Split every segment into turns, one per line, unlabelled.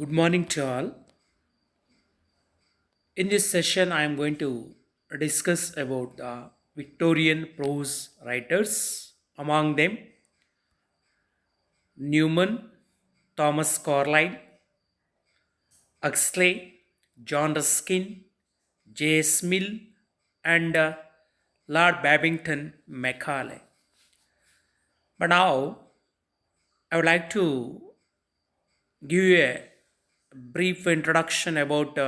Good morning to all. In this session, I am going to discuss about Victorian prose writers. Among them, Newman, Thomas Carlyle, Huxley, John Ruskin, J.S. Mill, and Lord Babington Macaulay. But now, I would like to give you a brief introduction about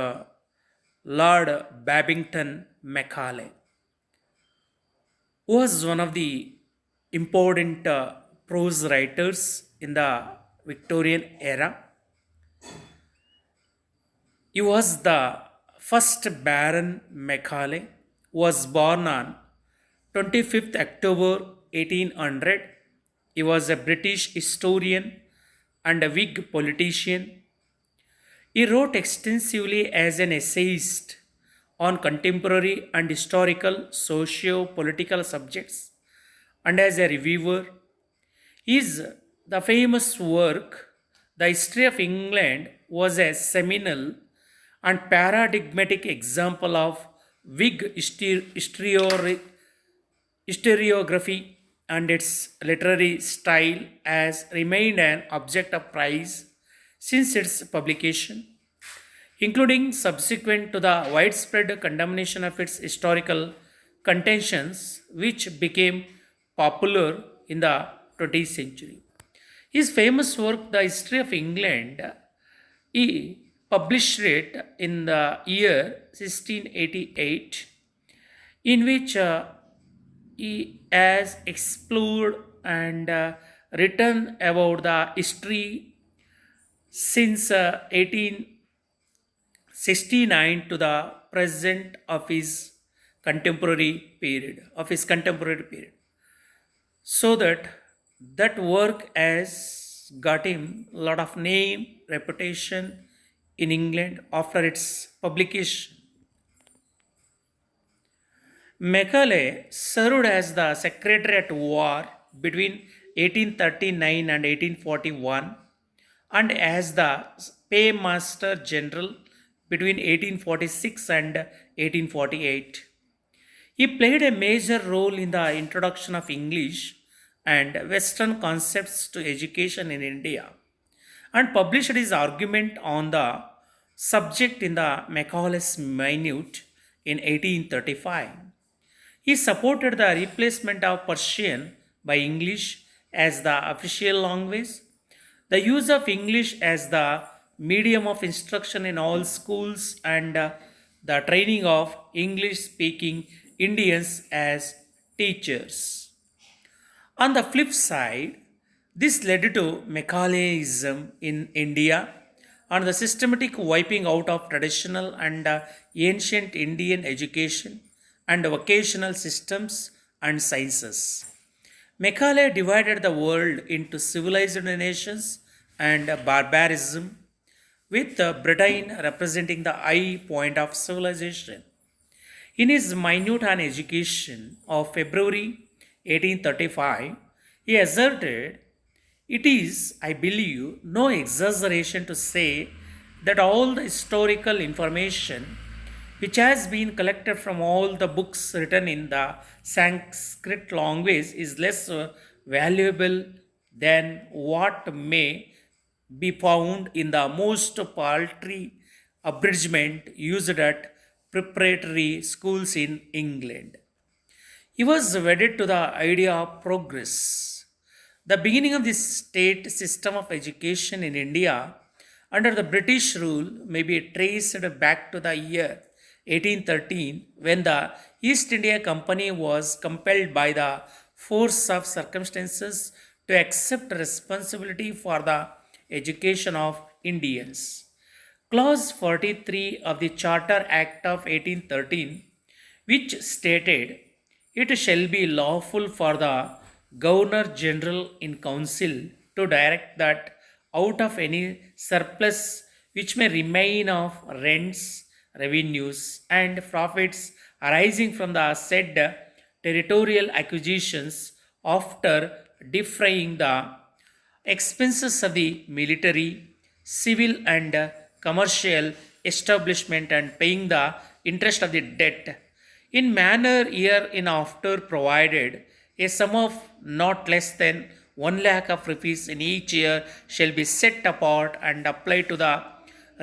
Lord Babington Macaulay, who was one of the important prose writers in the Victorian era. He was the first Baron Macaulay, who was born on 25th October 1800. He was a British historian and a Whig politician. He wrote extensively as an essayist on contemporary and historical socio political subjects and as a reviewer. His the famous work, The History of England, was a seminal and paradigmatic example of Whig historiography, and its literary style has remained an object of praise since its publication, including subsequent to the widespread condemnation of its historical contentions, which became popular in the 20th century. His famous work, The History of England, he published it in the year 1688, in which he has explored and written about the history since 1869 to the present of his contemporary period, so that work has got him a lot of name reputation in England after its publication. Macaulay served as the secretary at war between 1839 and 1841 and as the paymaster general between 1846 and 1848. He played a major role in the introduction of English and Western concepts to education in India and published his argument on the subject in the Macaulay's Minute in 1835. He supported the replacement of Persian by English as the official language, the use of English as the medium of instruction in all schools, and the training of English speaking Indians as teachers. On the flip side, this led to Macaulayism in India and the systematic wiping out of traditional and ancient Indian education and vocational systems and sciences. Macaulay divided the world into civilized nations and barbarism, with Britain representing the high point of civilization. In his Minute on Education of February 1835, he asserted, "It is, I believe, no exaggeration to say that all the historical information which has been collected from all the books written in the Sanskrit language is less valuable than what may be found in the most paltry abridgment used at preparatory schools in England." He was wedded to the idea of progress. The beginning of this state system of education in India under the British rule may be traced back to the year 1813, when the East India Company was compelled by the force of circumstances to accept responsibility for the education of Indians. Clause 43 of the Charter Act of 1813, which stated, "It shall be lawful for the Governor General in Council to direct that out of any surplus which may remain of rents, revenues, and profits arising from the said territorial acquisitions, after defraying the expenses of the military, civil and commercial establishment and paying the interest of the debt in manner year in after provided a sum of not less than 1 lakh of rupees in each year shall be set apart and applied to the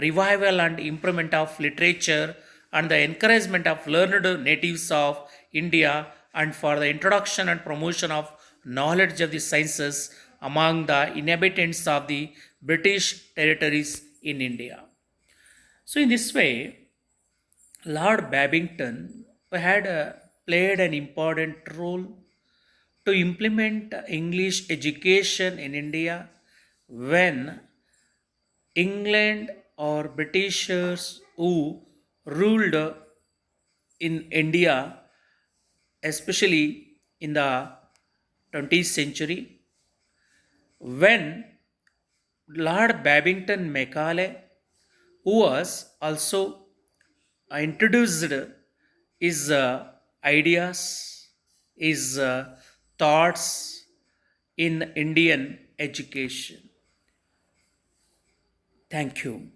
revival and improvement of literature and the encouragement of learned natives of India and for the introduction and promotion of knowledge of the sciences among the inhabitants of the British territories in India. So, in this way, Lord Babington had played an important role to implement English education in India when England or Britishers who ruled in India, especially in the 20th century, when Lord Babington Macaulay, who was also introduced his ideas, his thoughts in Indian education. Thank you.